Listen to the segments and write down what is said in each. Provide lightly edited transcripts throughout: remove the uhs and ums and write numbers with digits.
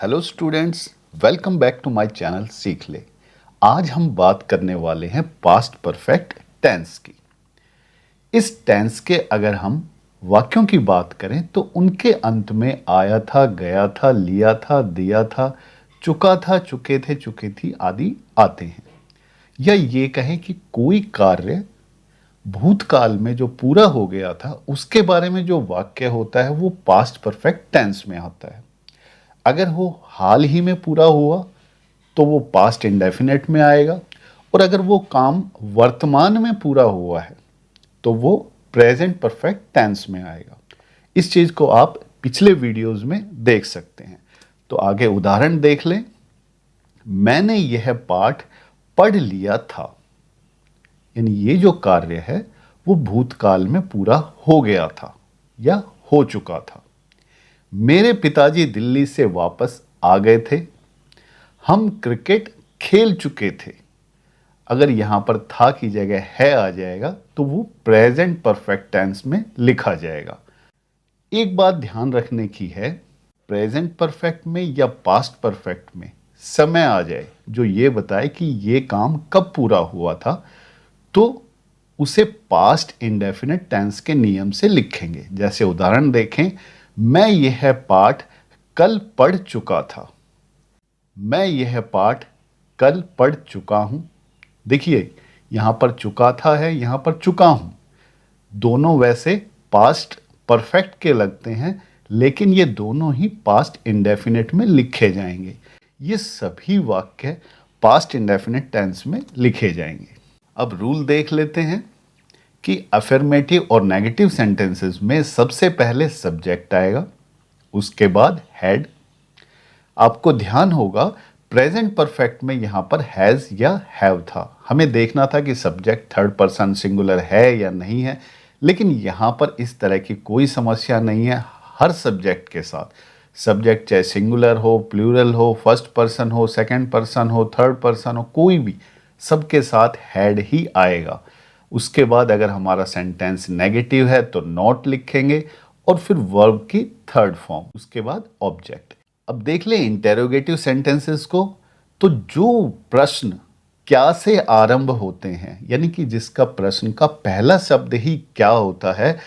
Hello students, welcome back to my channel सीख ले। आज हम बात करने वाले हैं पास्ट परफेक्ट टेंस की। इस टेंस के अगर हम वाक्यों की बात करें तो उनके अंत में आया था, गया था, लिया था, दिया था, चुका था, चुके थे, चुकी थी आदि आते हैं। या ये कहें कि कोई कार्य भूतकाल में जो पूरा हो गया था उसके बारे में जो वाक्य होता है वो पास्ट परफेक्ट टेंस में आता है। अगर वो हाल ही में पूरा हुआ तो वो पास्ट इंडेफिनेट में आएगा, और अगर वो काम वर्तमान में पूरा हुआ है तो वो प्रेजेंट परफेक्ट टेंस में आएगा। इस चीज को आप पिछले वीडियोस में देख सकते हैं। तो आगे उदाहरण देख लें। मैंने यह पाठ पढ़ लिया था, यानी ये जो कार्य है वो भूतकाल में पूरा हो गया था या हो चुका था। मेरे पिताजी दिल्ली से वापस आ गए थे। हम क्रिकेट खेल चुके थे। अगर यहां पर था की जगह है आ जाएगा तो वो प्रेजेंट परफेक्ट टेंस में लिखा जाएगा। एक बात ध्यान रखने की है, प्रेजेंट परफेक्ट में या पास्ट परफेक्ट में समय आ जाए जो ये बताए कि ये काम कब पूरा हुआ था, तो उसे पास्ट इंडेफिनिट टेंस के नियम से लिखेंगे। जैसे उदाहरण देखें, मैं यह पाठ कल पढ़ चुका था। मैं यह पाठ कल पढ़ चुका हूं। देखिए, यहां पर चुका था है, यहां पर चुका हूं। दोनों वैसे पास्ट परफेक्ट के लगते हैं, लेकिन ये दोनों ही पास्ट इंडेफिनिट में लिखे जाएंगे। ये सभी वाक्य पास्ट इंडेफिनिट टेंस में लिखे जाएंगे। अब रूल देख लेते हैं कि अफर्मेटिव और नेगेटिव सेंटेंसेस में सबसे पहले सब्जेक्ट आएगा, उसके बाद हेड। आपको ध्यान होगा प्रेजेंट परफेक्ट में यहां पर हैज या हैव था। हमें देखना था कि सब्जेक्ट थर्ड पर्सन सिंगुलर है या नहीं है, लेकिन यहां पर इस तरह की कोई समस्या नहीं है। हर सब्जेक्ट के साथ सब्जेक्ट चाहे सिंगुलर हो, प्लूरल हो, फर्स्ट पर्सन हो, सेकंड पर्सन हो, थर्ड पर्सन हो, कोई भी, सबके साथ हैड ही आएगा। उसके बाद अगर हमारा सेंटेंस नेगेटिव है तो नॉट लिखेंगे, और फिर वर्ब की थर्ड फॉर्म, उसके बाद ऑब्जेक्ट। अब देख लें इंटेरोगेटिव सेंटेंसेस को। तो जो प्रश्न क्या से आरंभ होते हैं, यानी कि जिसका प्रश्न का पहला शब्द ही क्या होता है,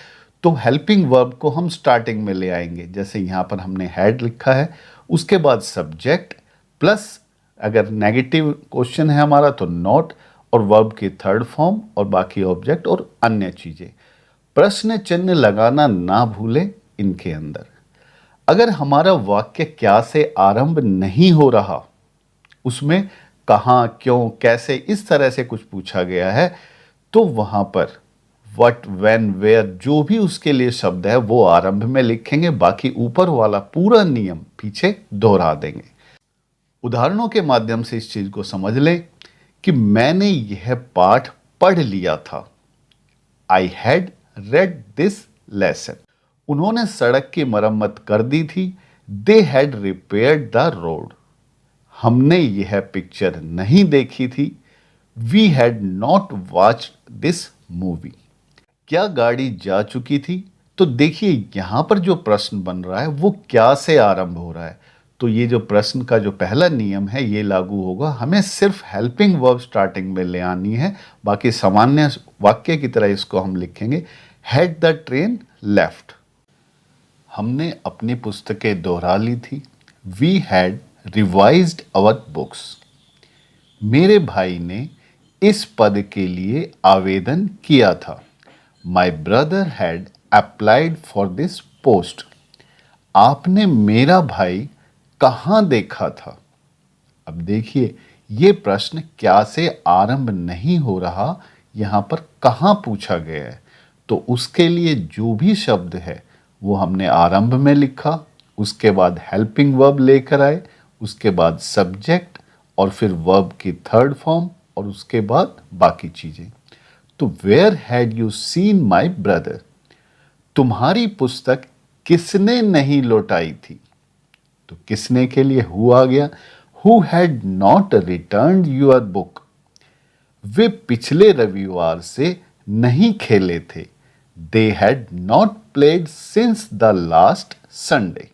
तो हेल्पिंग वर्ब को हम स्टार्टिंग में ले आएंगे। जैसे यहां पर हमने हैड लिखा है, उसके बाद सब्जेक्ट प्लस अगर नेगेटिव क्वेश्चन है हमारा तो नॉट, और वर्ब की थर्ड फॉर्म और बाकी ऑब्जेक्ट और अन्य चीजें। प्रश्न चिन्ह लगाना ना भूलें इनके अंदर। अगर हमारा वाक्य क्या से आरंभ नहीं हो रहा, उसमें कहां, क्यों, कैसे, इस तरह से कुछ पूछा गया है, तो वहां पर व्हाट, व्हेन, वेयर जो भी उसके लिए शब्द है वो आरंभ में लिखेंगे। बाकी ऊपर वाला पूरा नियम पीछे दोहरा देंगे। उदाहरणों के माध्यम से इस चीज को समझ लें कि मैंने यह पाठ पढ़ लिया था। I had read this lesson. उन्होंने सड़क की मरम्मत कर दी थी। They had repaired the road. हमने यह पिक्चर नहीं देखी थी। We had not watched this movie. क्या गाड़ी जा चुकी थी? तो देखिए यहां पर जो प्रश्न बन रहा है वो क्या से आरंभ हो रहा है। तो ये जो प्रश्न का जो पहला नियम है ये लागू होगा। हमें सिर्फ हेल्पिंग वर्ब स्टार्टिंग में ले आनी है। बाकी सामान्य वाक्य की तरह इसको हम लिखेंगे, हैड द ट्रेन लेफ्ट। हमने अपनी पुस्तकें दोहरा ली थी। We had revised our books. मेरे भाई ने इस पद के लिए आवेदन किया था। My brother had applied for this post. आपने मेरा भाई कहाँ देखा था? अब देखिए, ये प्रश्न क्या से आरंभ नहीं हो रहा, यहां पर कहाँ पूछा गया है। तो उसके लिए जो भी शब्द है वो हमने आरंभ में लिखा, उसके बाद हेल्पिंग वर्ब लेकर आए, उसके बाद सब्जेक्ट, और फिर वर्ब की थर्ड फॉर्म, और उसके बाद बाकी चीजें। तो where had you seen my brother? तुम्हारी पुस्तक किसने नहीं लौटाई थी? तो किसने के लिए हु आ गया। Who had not returned your book. वे पिछले रविवार से नहीं खेले थे। They had not played since the last Sunday.